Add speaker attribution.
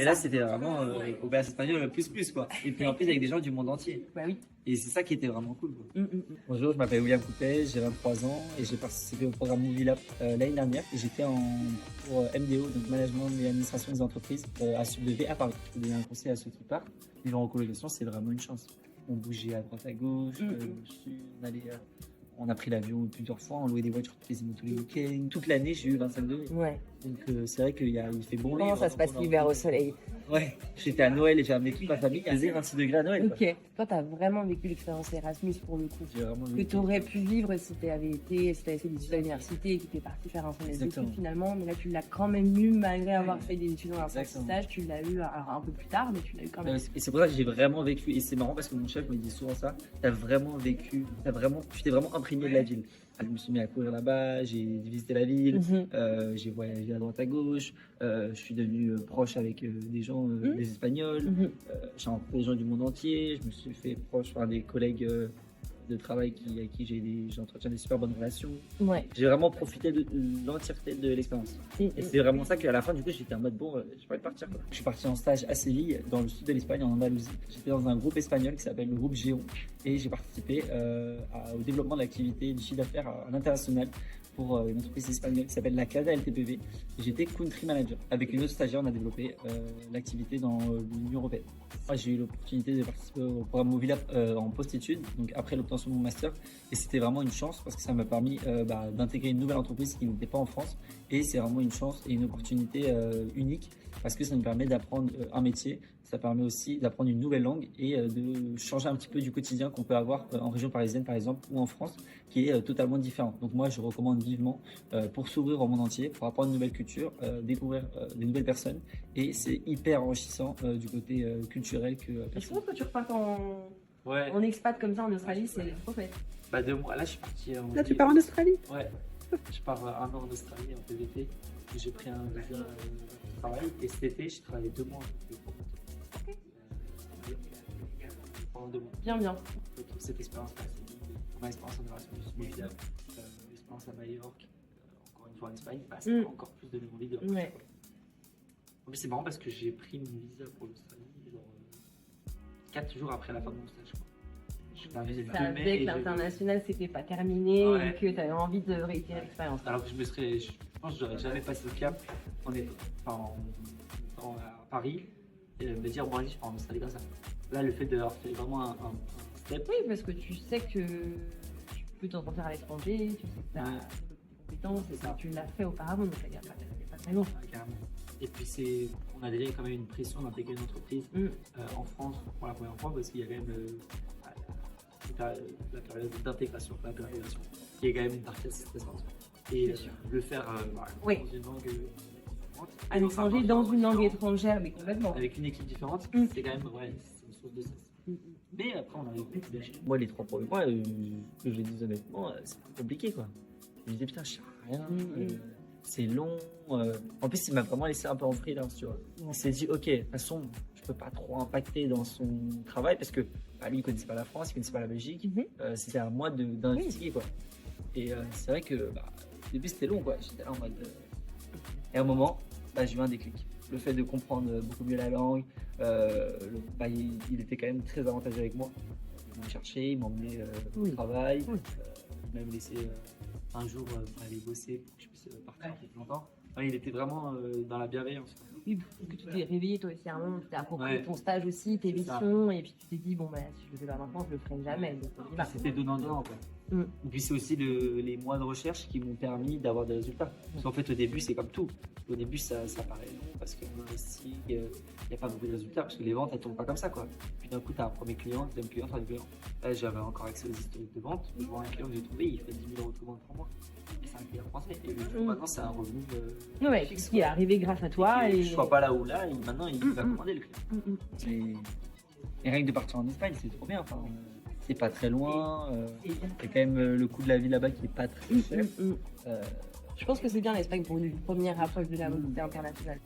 Speaker 1: Mais là, c'était vraiment auberge espagnole plus, quoi. Et puis en plus, avec des gens du monde entier.
Speaker 2: Bah oui.
Speaker 1: Et c'est ça qui était vraiment cool, quoi.
Speaker 2: Mm, mm, mm.
Speaker 1: Bonjour, je m'appelle William Coupet, j'ai 23 ans et j'ai participé au programme Movie Lab l'année dernière. Et j'étais en cours MDO, donc Management et Administration des entreprises, à Sud de V à Paris. Je peux donner un conseil à ceux qui partent. Vivre en colocation, c'est vraiment une chance. On bougeait à droite à gauche, on a pris l'avion plusieurs fois, on louait des voitures quasiment tous les week-ends. Toute l'année, j'ai eu 25 degrés.
Speaker 2: Ouais.
Speaker 1: Donc c'est vrai qu'il fait bon.
Speaker 2: Comment ça se passe l'hiver au soleil?
Speaker 1: Ouais, j'étais à Noël et j'ai amené toute ma famille. Il faisait 26 degrés à Noël. Quoi.
Speaker 2: Ok. Toi, t'as vraiment vécu l'expérience Erasmus pour le coup.
Speaker 1: J'ai vraiment
Speaker 2: Que
Speaker 1: vécu.
Speaker 2: tu aurais pu vivre si tu avais été, si tu avais fait des études à l'université et que tu es parti faire un semestre
Speaker 1: Exactement.
Speaker 2: d'études finalement. Mais là, tu l'as quand même eu malgré avoir fait des études en
Speaker 1: Exactement.
Speaker 2: apprentissage. Tu l'as eu alors, un peu plus tard, mais tu l'as eu quand même.
Speaker 1: Et c'est pour ça que j'ai vraiment vécu. Et c'est marrant parce que mon chef me dit souvent ça. T'as vraiment vécu, tu t'es vraiment imprégné de la ville. Je me suis mis à courir là-bas, j'ai visité la ville, j'ai voyagé à droite à gauche, je suis devenu proche avec des gens, des Espagnols, j'ai rencontré des gens du monde entier, je me suis fait proche par des collègues de travail avec qui j'entretiens des super bonnes relations.
Speaker 2: Ouais.
Speaker 1: J'ai vraiment profité de l'entièreté de l'expérience. Et c'est vraiment ça qu'à la fin, du coup, j'étais en mode bon, j'ai pas envie de partir. Quoi. Je suis parti en stage à Séville, dans le sud de l'Espagne, en Andalousie. J'étais dans un groupe espagnol qui s'appelle le groupe Géon et j'ai participé au développement de l'activité du chiffre d'affaires à l'international pour une entreprise espagnole qui s'appelle la CADA LTPV. Et j'étais country manager. Avec une autre stagiaire, on a développé l'activité dans l'Union européenne. Moi, j'ai eu l'opportunité de participer au programme Movie Lab en post-études, donc après l'obtention de mon master. Et c'était vraiment une chance parce que ça m'a permis d'intégrer une nouvelle entreprise qui n'était pas en France. Et c'est vraiment une chance et une opportunité unique parce que ça nous permet d'apprendre un métier. Ça permet aussi d'apprendre une nouvelle langue et de changer un petit peu du quotidien qu'on peut avoir en région parisienne, par exemple, ou en France, qui est totalement différent. Donc moi, je recommande vivement pour s'ouvrir au monde entier, pour apprendre une nouvelle culture, découvrir des nouvelles personnes. Et c'est hyper enrichissant du côté culturel que
Speaker 2: Je pense que tu repartes en expat comme ça en Australie, c'est trop fait.
Speaker 1: Bah 2 mois. Là, je suis parti en...
Speaker 3: Là, tu pars en Australie?
Speaker 1: Ouais. Je pars 1 an en Australie en PVT. J'ai pris un visa de travail et cet été, j'ai travaillé 2 mois. Pendant 2 mois.
Speaker 2: Bien, bien.
Speaker 1: Donc, cette expérience-là, c'est ma expérience en Erasmus, évidemment. L'expérience à Majorque, encore une fois en Espagne, ça m'a encore plus donné envie de repartir.
Speaker 2: Ouais.
Speaker 1: En plus, c'est marrant parce que j'ai pris mon visa pour l'Australie 4 jours après la fin de mon stage. Je suis arrivé le 2 mai.
Speaker 2: savais que l'international c'était pas terminé
Speaker 1: Ouais.
Speaker 2: et que tu avais envie de réitérer l'expérience.
Speaker 1: Alors que je pense que j'aurais jamais passé le cap à Paris et me dire bon allez je pars en Australie comme ça. Là le fait d'avoir fait vraiment un step.
Speaker 2: Oui, parce que tu sais que tu peux t'en sortir à l'étranger, tu sais que tu as des compétences et que tu l'as fait auparavant, donc il n'y a pas très long.
Speaker 1: Carrément. Et puis on a déjà quand même une pression d'intégrer une entreprise en France pour la première fois parce qu'il y a quand même la période d'intégration, il y a quand même une partie assez stressante. Et le faire
Speaker 2: Oui.
Speaker 1: dans une langue différente.
Speaker 2: À l'étranger, dans une langue étrangère, mais complètement.
Speaker 1: Avec une équipe différente, c'est quand même c'est une source de stress. Mais après, on arrive plus bien. Moi, les 3 premiers mois, je les dis honnêtement, c'est compliqué quoi. Je me disais putain, je sais rien, c'est long. En plus, il m'a vraiment laissé un peu en freelance, tu vois. Il s'est dit, ok, de toute façon, je peux pas trop impacter dans son travail parce que lui, il connaissait pas la France, il connaissait pas la Belgique. C'était à moi d'investiguer quoi. Et c'est vrai que au début, c'était long quoi. J'étais là en mode. Et à un moment, j'ai eu un déclic. Le fait de comprendre beaucoup mieux la langue, il était quand même très avantageux avec moi. Il m'a cherché, il m'a emmené au travail, il m'a même laissé un jour aller bosser pour que je puisse partir plus longtemps. Il était vraiment dans la bienveillance.
Speaker 2: Oui, parce que tu t'es réveillé toi aussi à un moment, tu t'es approprié ton stage aussi, tes missions, et puis tu t'es dit, bon, si je le fais pas maintenant, je le ferai jamais.
Speaker 1: C'était donnant-donnant quoi. Et puis c'est aussi les mois de recherche qui m'ont permis d'avoir des résultats. Parce qu'en fait au début c'est comme tout. Au début ça paraît long parce qu'on investit, il n'y a pas beaucoup de résultats parce que les ventes elles tombent pas comme ça quoi. Puis d'un coup tu as un premier client, deuxième client, troisième client. Là j'avais encore accès aux historiques de vente. Je vois un client que j'ai trouvé, il fait 10 000 € de vente par mois. Et c'est un client français. Et du coup maintenant c'est un revenu fixe.
Speaker 2: Qui est arrivé grâce à toi.
Speaker 1: Et je ne sois pas là ou là, maintenant il va commander le client. Et rien que de partir en Espagne c'est trop bien. Enfin, c'est pas très loin, il y a quand même le coût de la vie là-bas qui est pas très cher.
Speaker 2: Je pense que c'est bien l'Espagne pour une première approche de la mobilité internationale.